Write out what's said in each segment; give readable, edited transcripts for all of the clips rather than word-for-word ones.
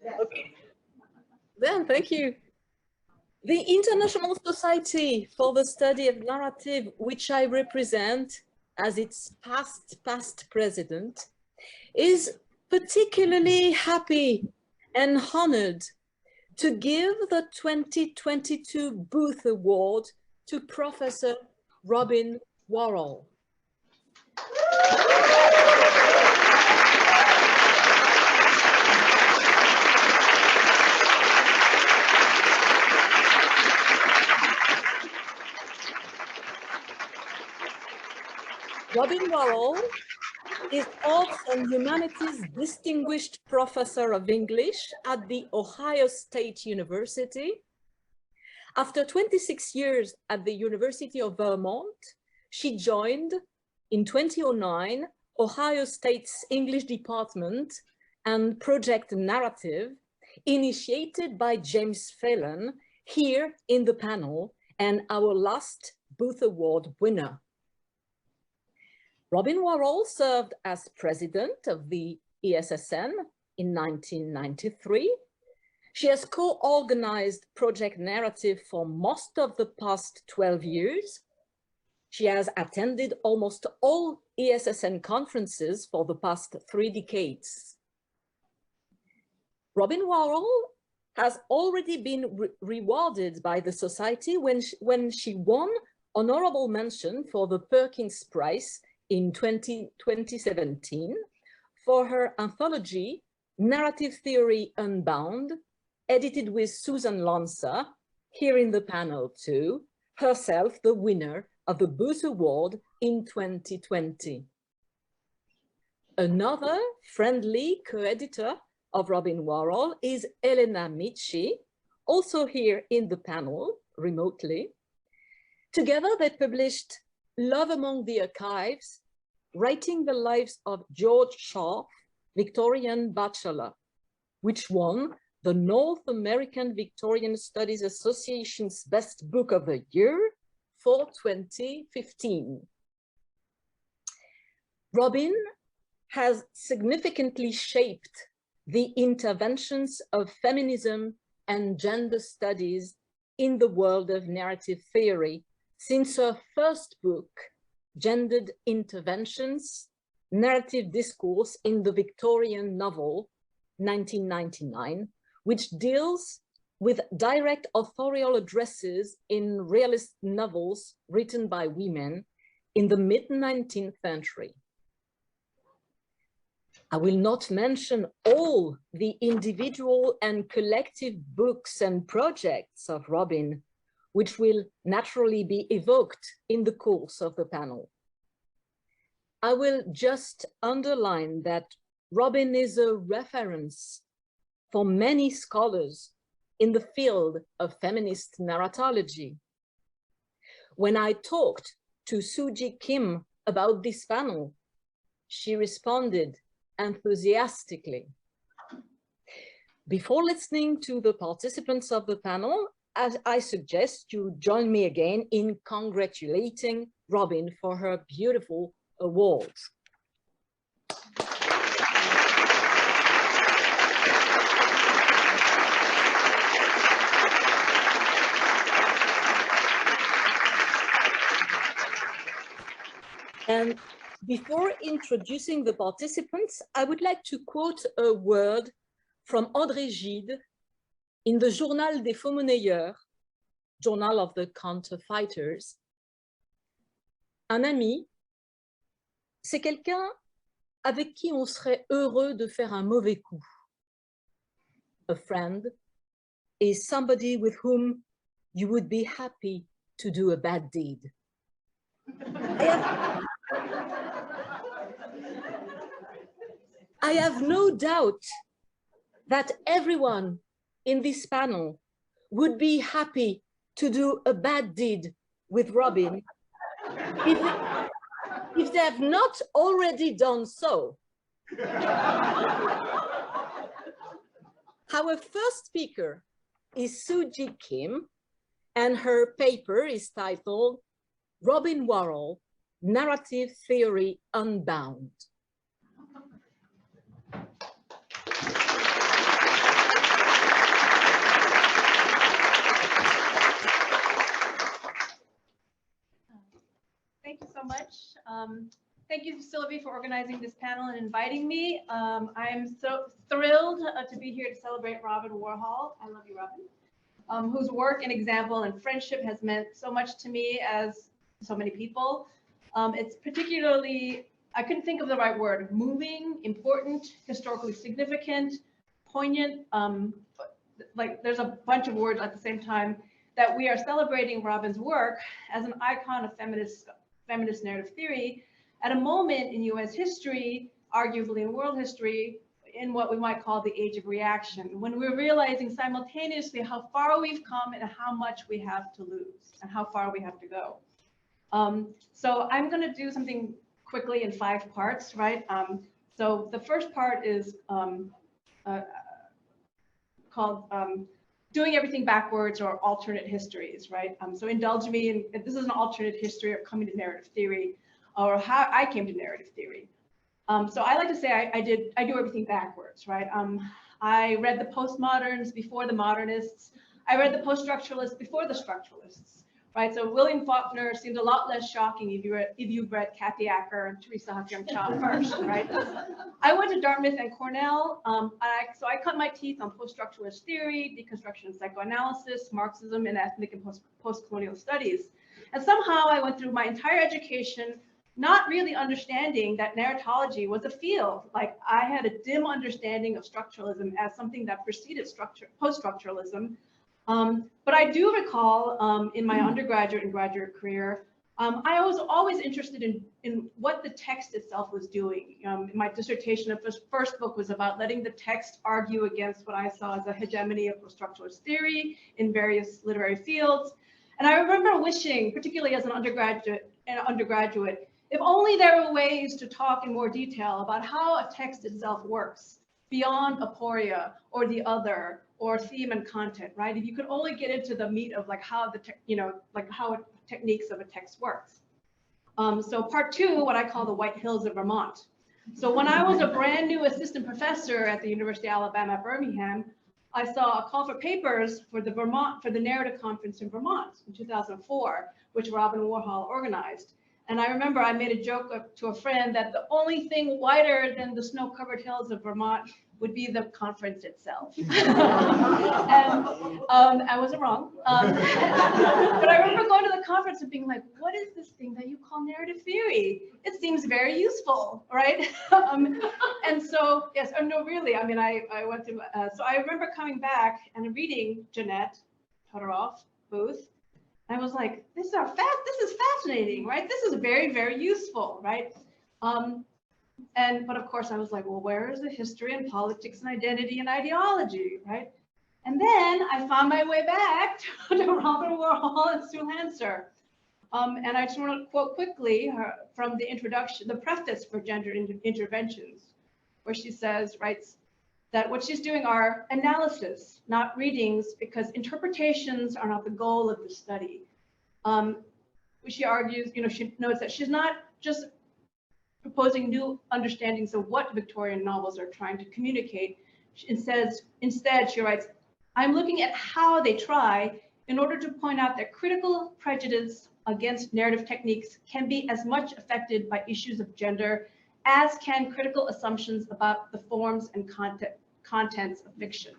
Okay. Then, thank you. The International Society for the Study of Narrative, which I represent as its past president, is particularly happy and honored to give the 2022 Booth Award to Professor Robyn Warhol. Robyn Warhol is Arts and Humanities Distinguished Professor of English at the Ohio State University. After 26 years at the University of Vermont, she joined in 2009 Ohio State's English Department and Project Narrative, initiated by James Phelan, here in the panel, and our last Booth Award winner. Robyn Warhol served as president of the ISSN in 1993. She has co-organized Project Narrative for most of the past 12 years. She has attended almost all ISSN conferences for the past 3 decades. Robyn Warhol has already been rewarded by the Society when she won honorable mention for the Perkins Prize in 2017 for her anthology, Narrative Theory Unbound, edited with Susan Lanza, here in the panel too, herself the winner of the Booth Award in 2020. Another friendly co-editor of Robyn Warhol is Elena Michi, also here in the panel remotely. Together they published Love Among the Archives, Writing the Lives of George Sharp, Victorian Bachelor, which won the North American Victorian Studies Association's Best Book of the Year for 2015. Robyn has significantly shaped the interventions of feminism and gender studies in the world of narrative theory since her first book, Gendered Interventions, Narrative Discourse in the Victorian Novel, 1999, which deals with direct authorial addresses in realist novels written by women in the mid-19th century. I will not mention all the individual and collective books and projects of Robyn, which will naturally be evoked in the course of the panel. I will just underline that Robyn is a reference for many scholars in the field of feminist narratology. When I talked to Suji Kim about this panel, she responded enthusiastically. Before listening to the participants of the panel, I suggest you join me again in congratulating Robyn for her beautiful awards. And before introducing the participants, I would like to quote a word from André Gide in the Journal des Faux-monnayeurs, Journal of the Counterfeiters. Un ami, c'est quelqu'un avec qui on serait heureux de faire un mauvais coup. A friend is somebody with whom you would be happy to do a bad deed. I have no doubt that everyone in this panel would be happy to do a bad deed with Robyn if they have not already done so. Our first speaker is Suji Kim, and her paper is titled Robyn Warhol, Narrative Theory Unbound. Thank you, Sylvie, for organizing this panel and inviting me. I'm so thrilled to be here to celebrate Robyn Warhol. I love you, Robyn. Whose work and example and friendship has meant so much to me, as so many people. It's particularly, I couldn't think of the right word, moving, important, historically significant, poignant, like there's a bunch of words at the same time, that we are celebrating Robyn's work as an icon of feminist narrative theory at a moment in US history, arguably in world history, in what we might call the age of reaction, when we're realizing simultaneously how far we've come and how much we have to lose and how far we have to go. So I'm going to do something quickly in 5 parts, right? So the first part is called doing everything backwards, or alternate histories, right? So indulge me in, this is an alternate history of coming to narrative theory, or how I came to narrative theory. So I like to say I do everything backwards, right? I read the postmoderns before the modernists. I read the post-structuralists before the structuralists, right? So William Faulkner seems a lot less shocking if you've read Kathy Acker and Teresa Huff-Young-Cha first, right? I went to Dartmouth and Cornell, so I cut my teeth on post-structuralist theory, deconstruction and psychoanalysis, Marxism, and ethnic and post-colonial studies. And somehow I went through my entire education not really understanding that narratology was a field. Like, I had a dim understanding of structuralism as something that preceded post-structuralism. But I do recall in my undergraduate and graduate career, I was always interested in what the text itself was doing. My dissertation, the first book, was about letting the text argue against what I saw as a hegemony of post-structuralist theory in various literary fields. And I remember wishing, particularly as an undergraduate, if only there were ways to talk in more detail about how a text itself works beyond aporia or the other or theme and content, right? If you could only get into the meat of like how how techniques of a text works. So part 2, what I call the White Hills of Vermont. So when I was a brand new assistant professor at the University of Alabama at Birmingham, I saw a call for papers for the Narrative Conference in Vermont in 2004, which Robyn Warhol organized. And I remember I made a joke to a friend that the only thing whiter than the snow-covered hills of Vermont would be the conference itself. And I wasn't wrong. But I remember going to the conference and being like, what is this thing that you call narrative theory? It seems very useful, right? And so, yes, no, really, I mean, I went to, so I remember coming back and reading Jeanette Todorov, Booth. I was like, this is fascinating, right? This is very, very useful, right? But of course I was like, well, where is the history and politics and identity and ideology, right? And then I found my way back to Robyn Warhol and Sue Lancer. And I just want to quote quickly from the introduction, the preface for Gender Interventions, where she says, writes, that what she's doing are analysis, not readings, because interpretations are not the goal of the study. She argues, she notes that she's not just proposing new understandings of what Victorian novels are trying to communicate. Instead, she writes, I'm looking at how they try in order to point out that critical prejudice against narrative techniques can be as much affected by issues of gender as can critical assumptions about the forms and contents of fiction.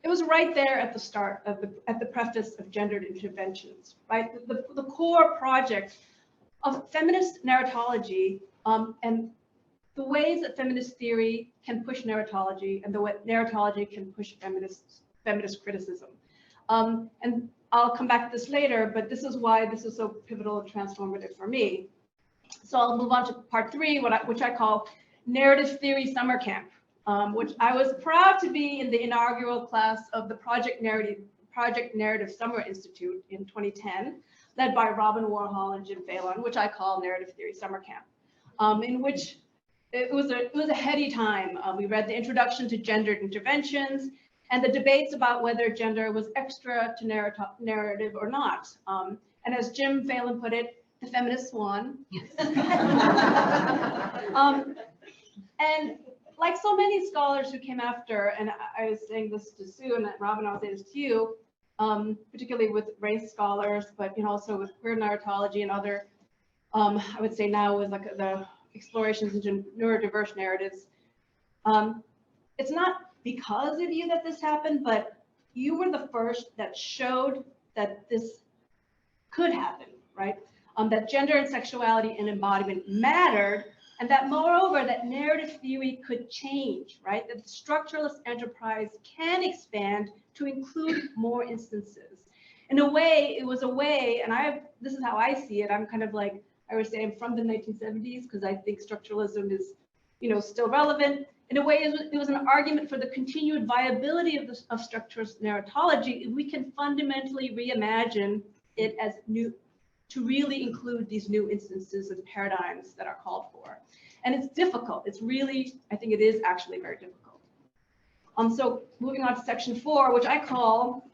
It was right there at the start of the preface of Gendered Interventions, right? The core project of feminist narratology and the ways that feminist theory can push narratology and the way narratology can push feminist criticism. And I'll come back to this later, but this is why this is so pivotal and transformative for me. So I'll move on to part 3, which I call Narrative Theory Summer Camp, which I was proud to be in the inaugural class of the Project Narrative Summer Institute in 2010, led by Robyn Warhol and Jim Phelan, which I call Narrative Theory Summer Camp, in which it was a heady time. We read the introduction to gendered interventions and the debates about whether gender was extra to narrative or not. And as Jim Phelan put it, the feminists won. And like so many scholars who came after, and I was saying this to Sue and Robyn, I'll say this to you, particularly with race scholars, but also with queer narratology and other I would say now with like the explorations into neurodiverse narratives. It's not because of you that this happened, but you were the first that showed that this could happen, right? That gender and sexuality and embodiment mattered, and that moreover, that narrative theory could change, right? That the structuralist enterprise can expand to include more instances. In a way, it was a way, and this is how I see it. I'm kind of like, I would say I'm from the 1970s because I think structuralism is, still relevant. In a way, it was an argument for the continued viability of structuralist narratology if we can fundamentally reimagine it as new, to really include these new instances and paradigms that are called for. And it's difficult. It's really, I think it is actually very difficult. So moving on to section 4, which I call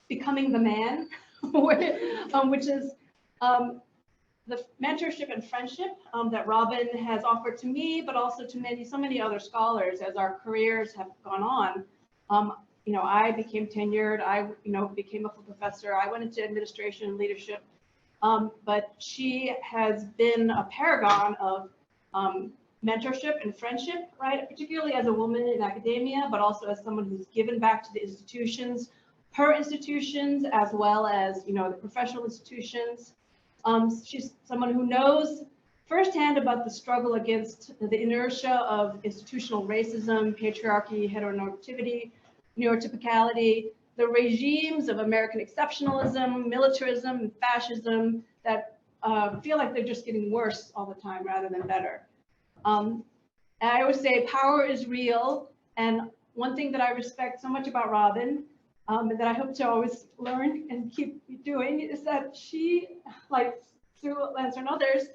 Becoming the Man, which is the mentorship and friendship that Robyn has offered to me, but also to so many other scholars as our careers have gone on. I became tenured. I, became a full professor. I went into administration and leadership. But she has been a paragon of mentorship and friendship, right? Particularly as a woman in academia, but also as someone who's given back to the institutions, her institutions, as well as, the professional institutions. She's someone who knows firsthand about the struggle against the inertia of institutional racism, patriarchy, heteronormativity, neurotypicality, the regimes of American exceptionalism, militarism, and fascism that feel like they're just getting worse all the time rather than better. I always say power is real. And one thing that I respect so much about Robyn, and that I hope to always learn and keep doing, is that she, like through Lancer and others, is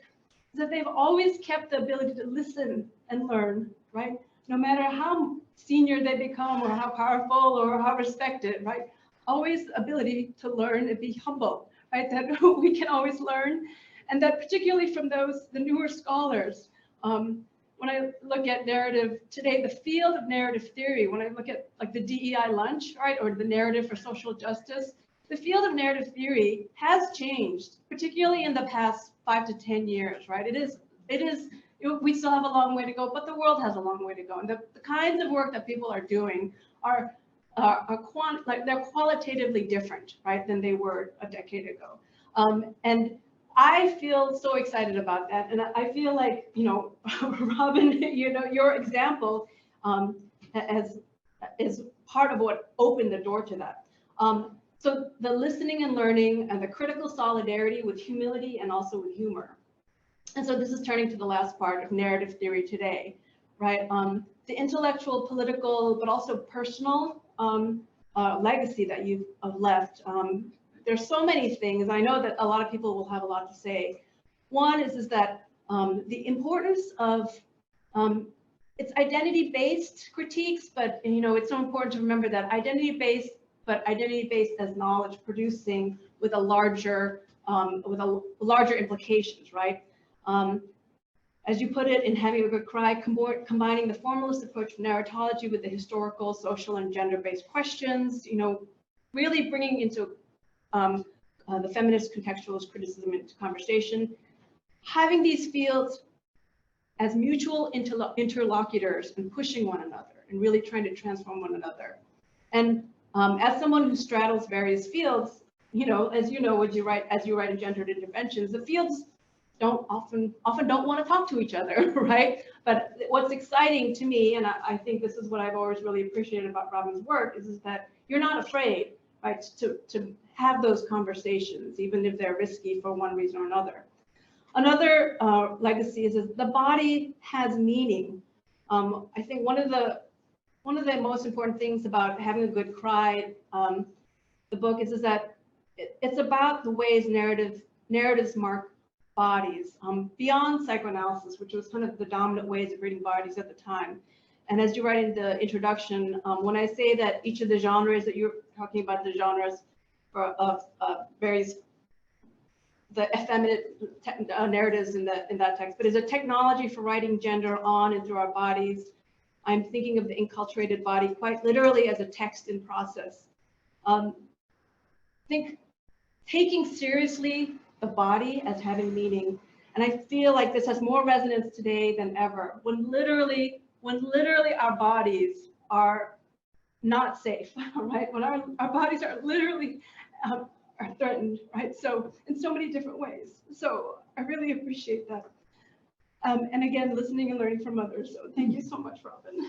that they've always kept the ability to listen and learn, right? No matter how senior they become or how powerful or how respected, right? Always ability to learn and be humble, right? That we can always learn. And that particularly from the newer scholars, when I look at narrative today, the field of narrative theory, when I look at like the DEI lunch, right, or the narrative for social justice, the field of narrative theory has changed, particularly in the past 5 to 10 years, right? It is, we still have a long way to go, but the world has a long way to go. And the kinds of work that people are doing are they're qualitatively different, right, than they were a decade ago. And I feel so excited about that. And I feel like, Robyn, your example is part of what opened the door to that. So the listening and learning and the critical solidarity with humility and also with humor. And so this is turning to the last part of narrative theory today, right? The intellectual, political, but also personal legacy that you've left. There's so many things. I know that a lot of people will have a lot to say. One is that the importance of it's identity-based critiques, but it's so important to remember that identity-based, but identity-based as knowledge producing with larger implications, right? As you put it in Having a Good Cry, combining the formalist approach to narratology with the historical, social, and gender-based questions, really bringing into the feminist contextualist criticism into conversation, having these fields as mutual interlocutors and pushing one another and really trying to transform one another. And as someone who straddles various fields, as you write in gendered interventions, the fields often don't want to talk to each other, right? But what's exciting to me, and I think this is what I've always really appreciated about Robyn's work, is that you're not afraid, right, to have those conversations, even if they're risky for one reason or another. Another legacy is that the body has meaning. I think one of the most important things about Having a Good Cry, the book, is that it's about the ways narratives mark bodies beyond psychoanalysis, which was kind of the dominant ways of reading bodies at the time. And as you write in the introduction, when I say that each of the genres that you're talking about, the genres of various the effeminate narratives in that text, but is a technology for writing gender on and through our bodies. I'm thinking of the enculturated body quite literally as a text in process. I think taking seriously the body as having meaning And I feel like this has more resonance today than ever, when literally our bodies are not safe, right? When our bodies are literally are threatened, right? So in so many different ways. So I really appreciate that. And again, listening and learning from others. So thank you so much, Robyn.